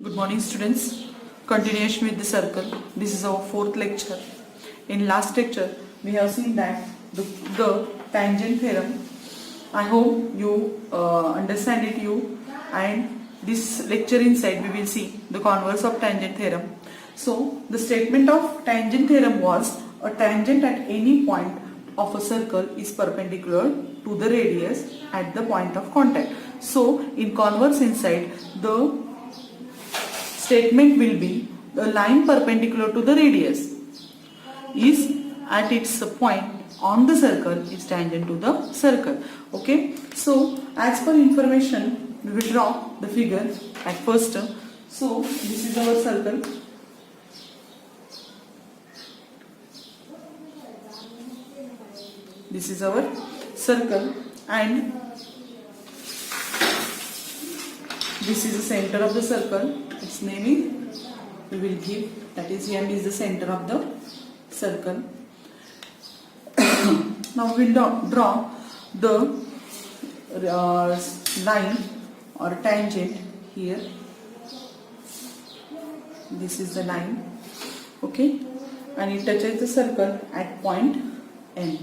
Good morning students. Continuation with the circle. This is our fourth lecture. In last lecture we have seen that the tangent theorem. I hope you understand it and this lecture inside we will see the converse of tangent theorem. So the statement of tangent theorem was a tangent at any point of a circle is perpendicular to the radius at the point of contact. So in converse inside the statement will be the line perpendicular to the radius is at its point on the circle is tangent to the circle. Okay, so as per information we will draw the figure at first. So this is our circle. This is our circle and this is the center of the circle. Its name is, we will give, that is M is the center of the circle. Now we will draw the line or tangent here. This is the line, okay, and it touches the circle at point N,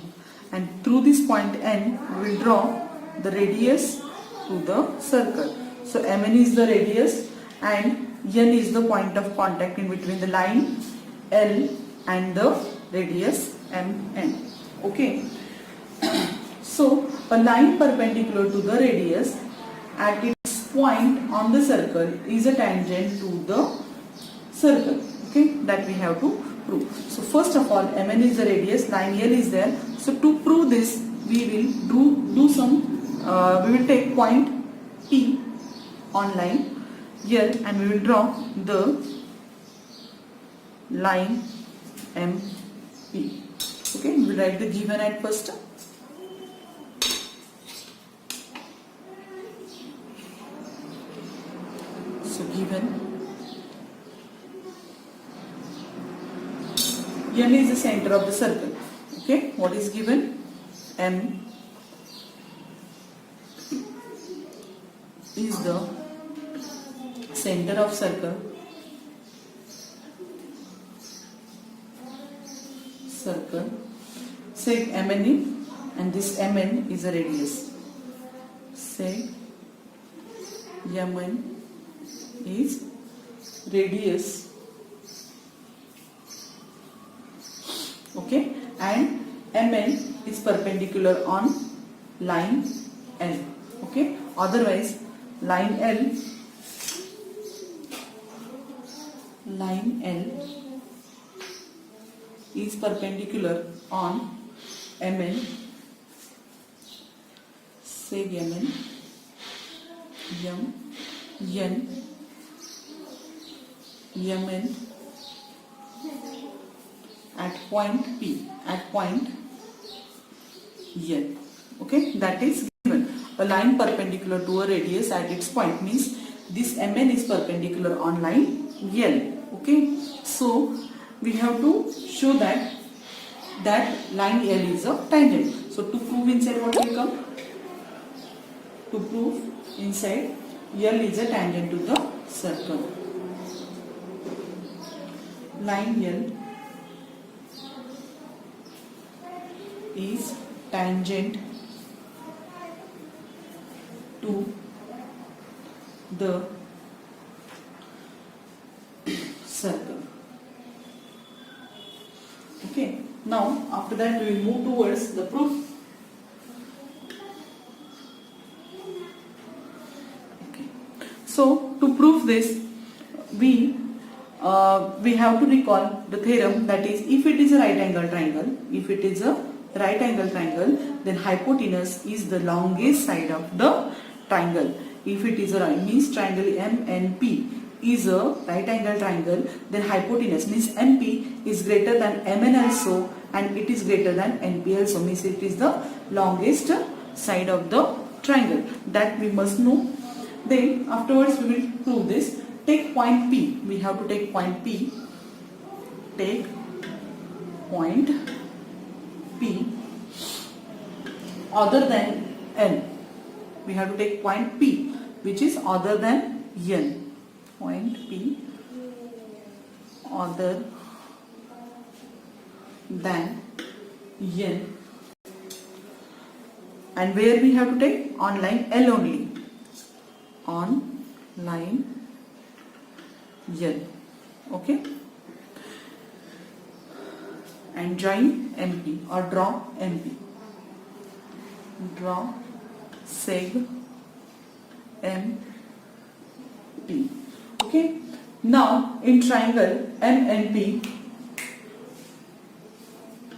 and through this point N we will draw the radius to the circle. So Mn is the radius and N is the point of contact in between the line L and the radius Mn. Okay. So a line perpendicular to the radius at its point on the circle is a tangent to the circle. Okay, that we have to prove. So first of all, Mn is the radius, line L is there. So to prove this, we will do some. We will take point P on line L and we will draw the line MP. Okay, we will write the given at first. So given N is the center of the circle. Okay, what is given? M is the center of circle. Say Mn and this Mn is a radius. Say Mn is radius. Okay, and Mn is perpendicular on line L. Okay, otherwise line L is perpendicular on Mn. Say Mn, N, Mn at point P, at point N. Okay, that is given. A line perpendicular to a radius at its point means this Mn is perpendicular on line L. Okay, so we have to show that line L is a tangent. So to prove inside what will come? To prove inside L is a tangent to the circle. Line L is tangent to the circle. Okay, now after that we will move towards the proof. Okay, so to prove this we have to recall the theorem, that is, if it is a right angle triangle, then hypotenuse is the longest side of the triangle. If it is a right, means triangle MNP is a right angle triangle, then hypotenuse means MP is greater than MN also and it is greater than NP also, means it is the longest side of the triangle. That we must know. Then afterwards we will prove this. Take point P. We have to take point P. Take point P other than N. We have to take point P which is other than N. point P other than N, and where we have to take? On line L only, on line L. Okay, and join MP or draw MP. Draw seg MP. Okay, now in triangle MNP,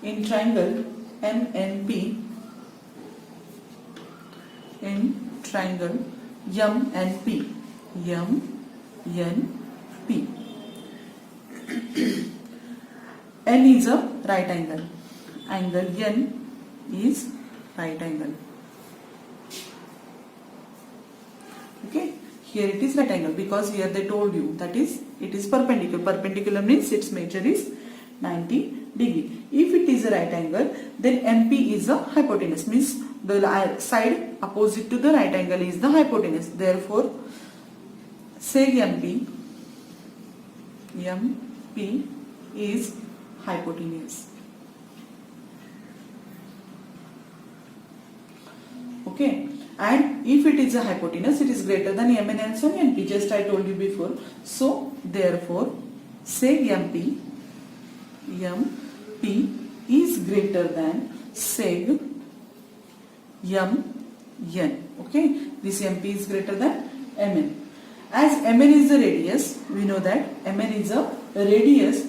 in triangle MNP, in triangle MNP, MNP, N is a right angle, angle N is right angle. Okay, here it is right angle because here they told you that is it is perpendicular. Perpendicular means its measure is 90 degree. If it is a right angle, then MP is a hypotenuse, means the side opposite to the right angle is the hypotenuse. Therefore, seg MP is hypotenuse. Okay, and if it is a hypotenuse, it is greater than MN and so NP, just I told you before. So therefore seg MP is greater than seg MN. Okay, this MP is greater than MN. As MN is the radius, we know that MN is a radius,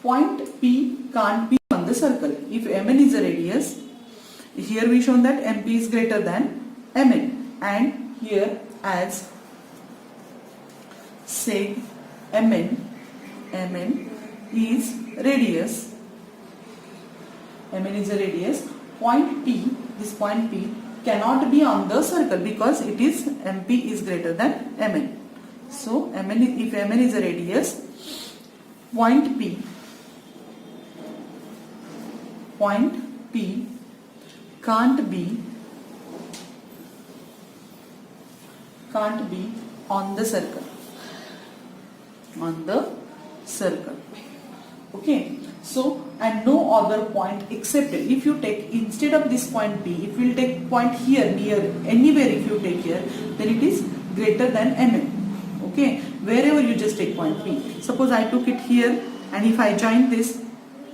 point P can't be on the circle. If MN is a radius, here we shown that MP is greater than MN, and here as seg MN is radius, MN is a radius, point P, this point P cannot be on the circle because it is MP is greater than MN. So MN, if MN is a radius, point P can't be on the circle, okay. So, and no other point except if you take, instead of this point P, if you will take point here near anywhere, if you take here, then it is greater than MN. Okay, wherever you just take point P. Suppose I took it here, and if I join this,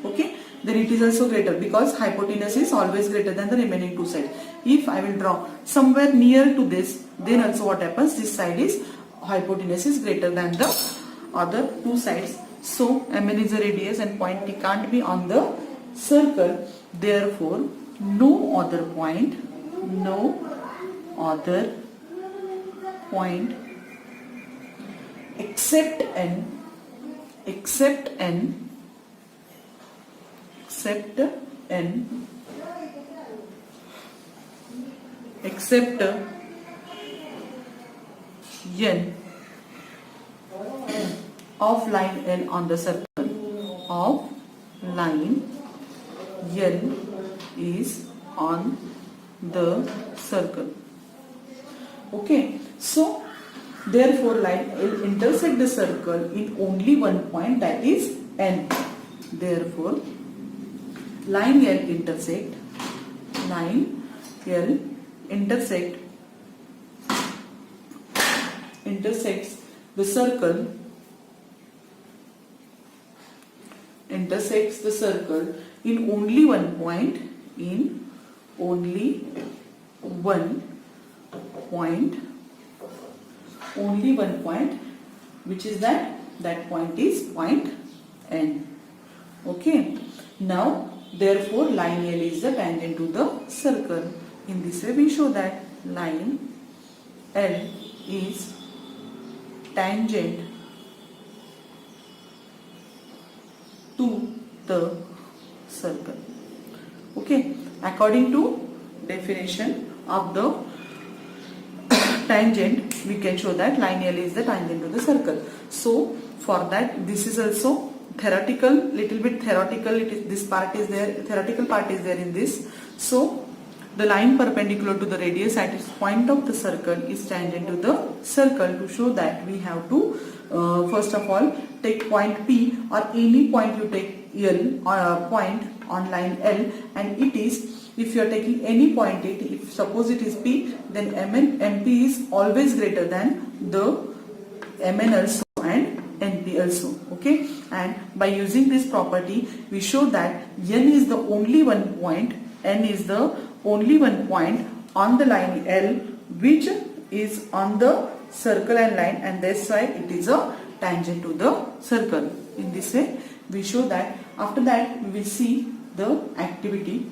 okay, then it is also greater because hypotenuse is always greater than the remaining two sides. If I will draw somewhere near to this, then also what happens? This side is hypotenuse is greater than the other two sides. So MN is a radius and point P can't be on the circle. Therefore, no other point except N of line L on the circle, of line L is on the circle. Okay, so therefore line L intersect the circle in only one point, that is N. Therefore line L intersects the circle in only one point, which is that point is point N. Okay, now therefore line L is the tangent to the circle. In this way we show that line L is tangent to the circle. Okay, according to definition of the tangent, we can show that line L is the tangent to the circle. So for that, this is also theoretical, little bit theoretical. This part is there, theoretical part is there in this. So the line perpendicular to the radius at its point of the circle is tangent to the circle. To show that, we have to first of all take point P or any point you take L or point on line L, and it is, if you are taking any point it, if suppose it is P, then MP is always greater than the MN also and NP also. Okay, and by using this property we show that N is the only one point, N is the only one point on the line L which is on the circle and line, and that's why it is a tangent to the circle. In this way we show that. After that we will see the activity.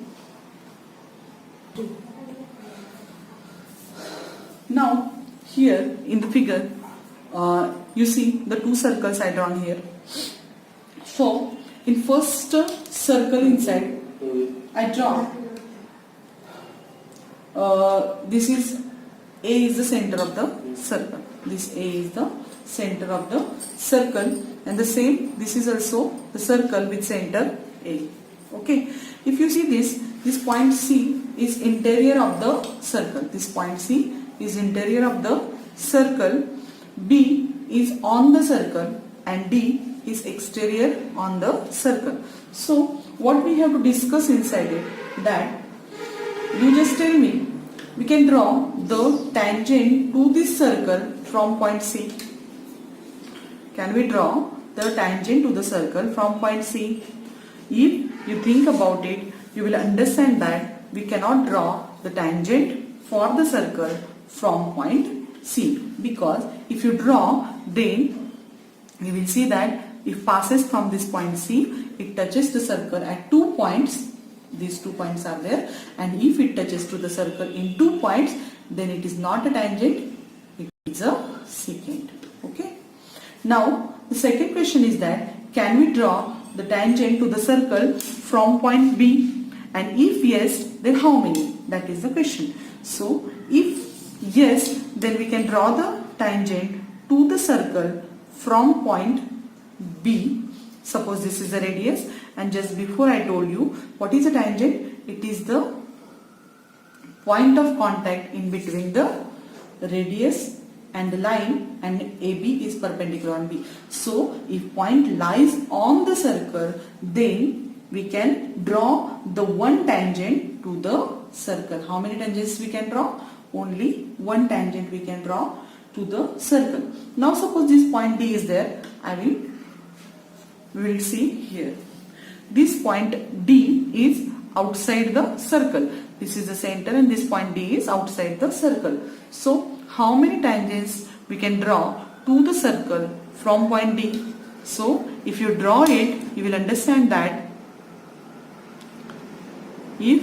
Now here in the figure you see the two circles I drawn here. So in first circle inside I draw this is A is the center of the circle. This A is the center of the circle, and the same this is also the circle with center A. Okay, if you see this point C is interior of the circle. This point C is interior of the circle. B is on the circle and D is exterior on the circle. So what we have to discuss inside it, that you just tell me, we can draw the tangent to this circle from point C. Can we draw the tangent to the circle from point C? If you think about it, you will understand that we cannot draw the tangent for the circle from point C, because if you draw, then you will see that if passes from this point C, it touches the circle at 2 points. These 2 points are there, and if it touches to the circle in 2 points, then it is not a tangent, it is a secant. Okay. Now the second question is that, can we draw the tangent to the circle from point B, and if yes, then how many? That is the question. So if yes, then we can draw the tangent to the circle from point B. Suppose this is the radius, and just before I told you what is a tangent, it is the point of contact in between the radius and the line, and AB is perpendicular on B. So if point lies on the circle, then we can draw the one tangent to the circle. How many tangents we can draw? Only one tangent we can draw to the circle. Now suppose this point D is there, we will see here. This point D is outside the circle. This is the center, and this point D is outside the circle. So how many tangents we can draw to the circle from point D? So if you draw it, you will understand that if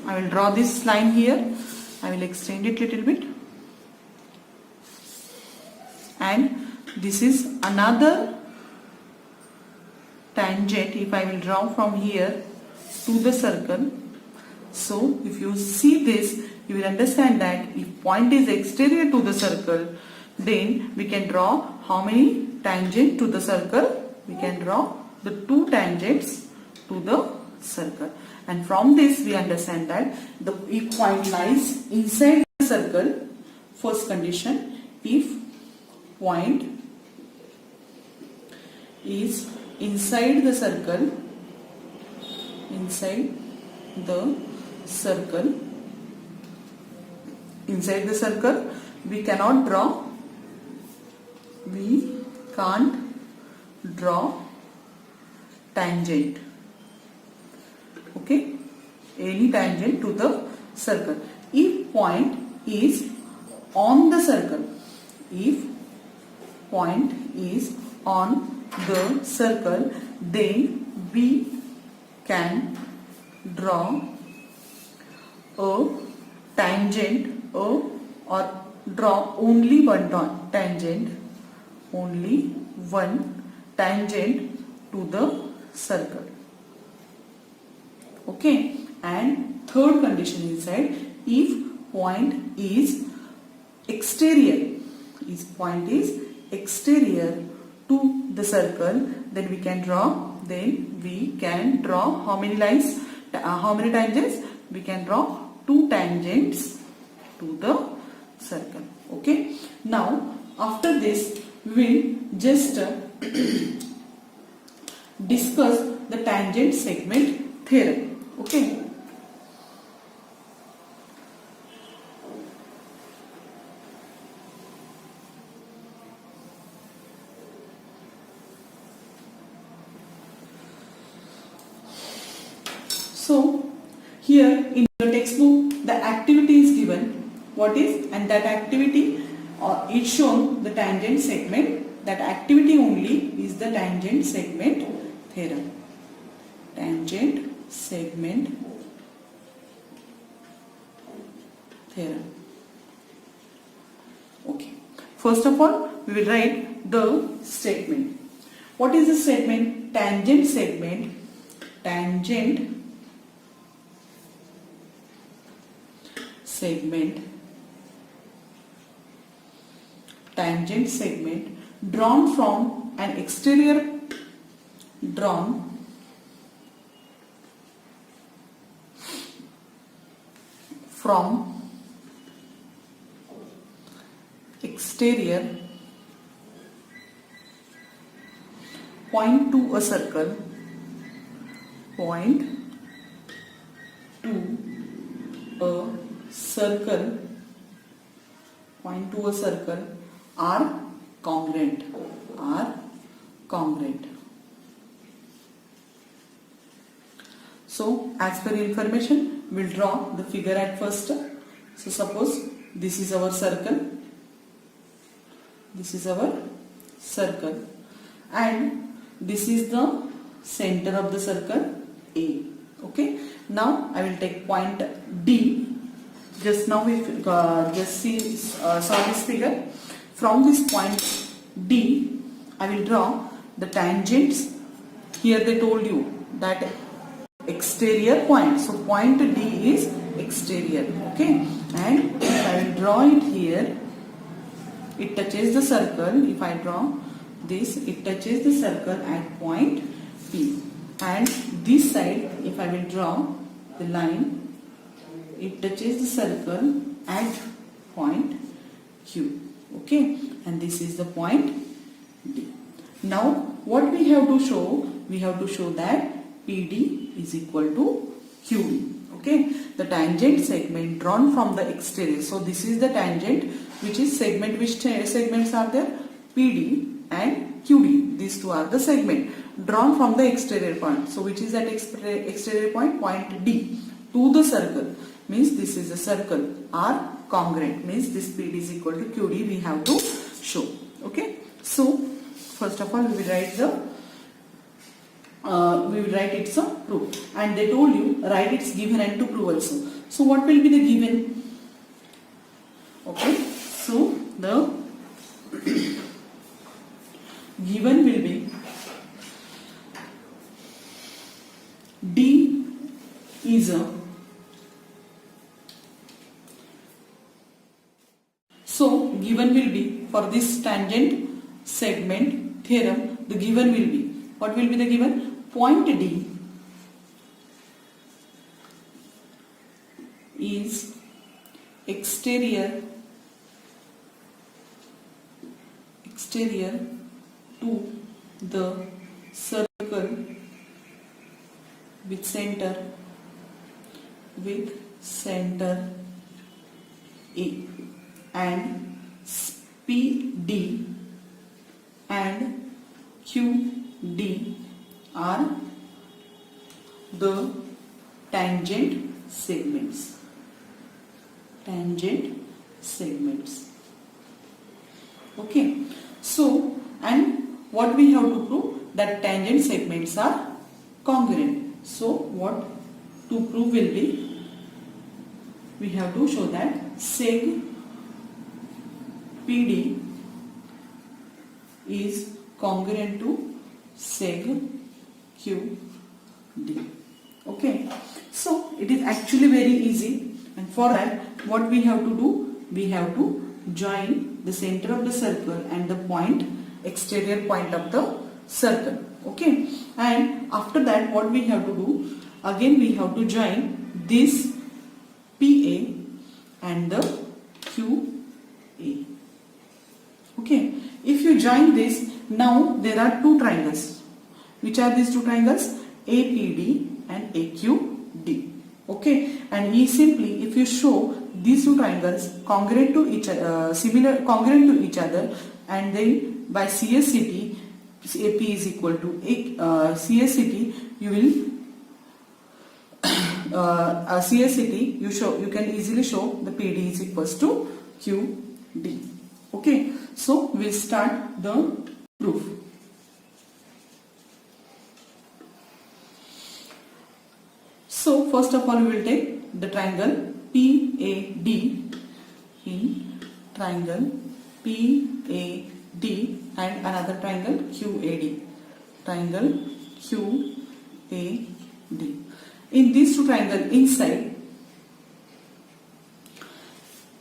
I will draw this line here, I will extend it little bit, and this is another tangent if I will draw from here to the circle. So if you see this, you will understand that if point is exterior to the circle, then we can draw how many tangent to the circle? We can draw the 2 tangents to the circle, and from this we understand that if point lies inside the circle, first condition, if point is inside the circle, we can't draw tangent. Okay, any tangent to the circle. If point is on the circle, then we can draw a tangent or draw only one tangent to the circle. Okay, and third condition inside, if point is exterior to the circle, then we can draw how many lines, how many tangents? We can draw 2 tangents to the circle. Okay, now after this we will just discuss the tangent segment theorem. Okay. So here in your textbook the activity is given. What is, and that activity is shown the tangent segment. That activity only is the tangent segment theorem. Tangent segment theorem. Okay. First of all, we will write the statement. What is the statement? Tangent segment. Tangent segment. Tangent segment drawn from an exterior point to a circle, are congruent. So as per information, we'll draw the figure at first. So suppose this is our circle. And this is the center of the circle A. Okay. Now I will take point D. Just now we saw this figure. From this point D, I will draw the tangents. Here they told you that exterior point. So point D is exterior. Okay. And if I will draw it here, it touches the circle. If I draw this, it touches the circle at point P. And this side, if I will draw the line, it touches the circle at point Q. Okay, and this is the point D. Now what we have to show? We have to show that PD is equal to QD. Okay, the tangent segment drawn from the exterior. So this is the tangent, which is segment. Which segments are there? PD and QD. These two are the segment drawn from the exterior point. So which is that exterior point? Point D to the circle. Means this is a circle. Are congruent. Means this PD is equal to QD. We have to show. Okay. So first of all, we will write its proof. And they told you write its given and to prove also. So what will be the given? Okay. So the given will be D is a. So given will be for this tangent segment theorem, the given will be, what will be the given? Point D is exterior to the circle with center A, and PD and QD are the tangent segments. Okay. So, and what we have to prove? That tangent segments are congruent. So what to prove will be, we have to show that seg PD is congruent to seg QD. Okay. So it is actually very easy, and for that what we have to do? We have to join the center of the circle and the point, exterior point of the circle. Okay. And after that what we have to do? Again we have to join this PA and the QA. Okay. If you join this, now there are two triangles. Which are these two triangles? APD and AQD. Okay, and simply if you show these two triangles congruent to each congruent to each other, and then by CSCT, AP is equal to CSCT, you will CSCT you can easily show the PD is equals to QD. Okay, so we'll start the proof. So first of all, we will take the triangle PAD. In triangle PAD and another triangle QAD. Triangle QAD. In these two triangles inside,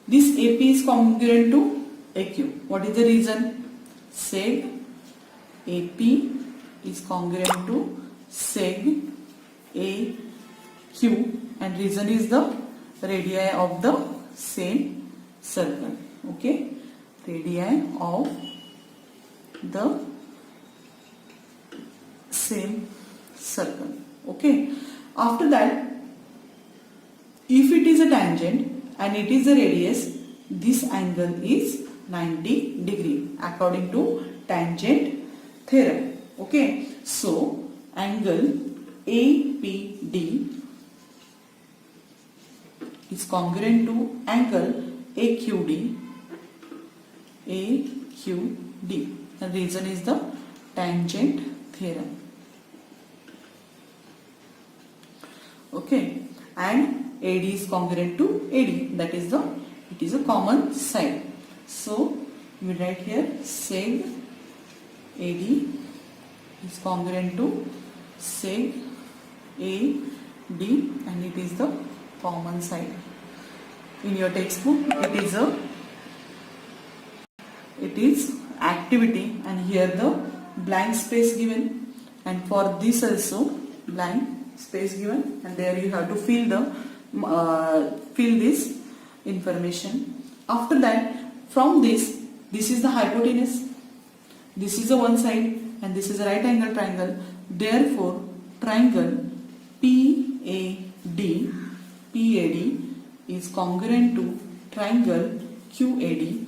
this AP is congruent to AQ. What is the reason? Seg AP is congruent to seg AQ, and reason is the radii of the same circle. Okay, radii of the same circle. Okay, after that, if it is a tangent and it is a radius, this angle is 90 degree according to tangent theorem. Okay, so angle APD is congruent to angle AQD. The reason is the tangent theorem. Okay, and AD is congruent to AD, that is it is a common side. So we write here seg AD is congruent to seg AD, and it is the common side. In your textbook it is activity, and here the blank space given, and for this also blank space given, and there you have to fill this information. After that, from this is the hypotenuse, this is the one side, and this is a right angle triangle. Therefore triangle PAD is congruent to triangle QAD,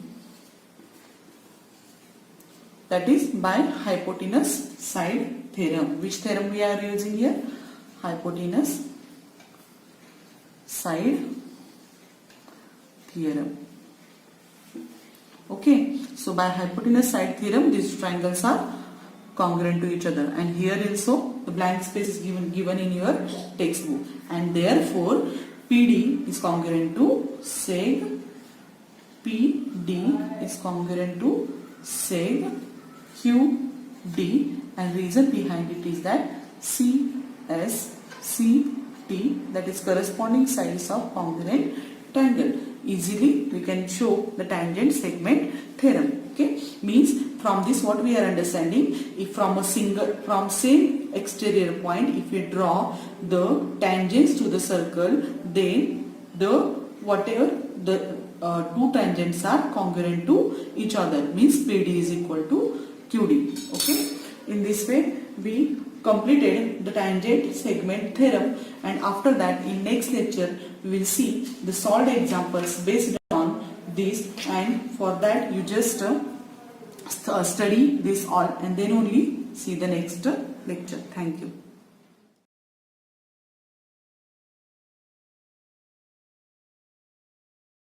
that is by hypotenuse side theorem. Which theorem we are using here? Hypotenuse side theorem. Okay, so by hypotenuse side theorem, these triangles are congruent to each other, and here also the blank space is given in your textbook, and therefore PD is congruent to seg PD is congruent to seg QD, and reason behind it is that CSCT, that is corresponding sides of congruent triangle. Easily we can show the tangent segment theorem. Okay, means from this what we are understanding, if from same exterior point, if we draw the tangents to the circle, then two tangents are congruent to each other, means PD is equal to QD. Okay, in this way we completed the tangent segment theorem, and after that in next lecture we will see the solved examples based on this, and for that you just study this all and then only see the next lecture. Thank you.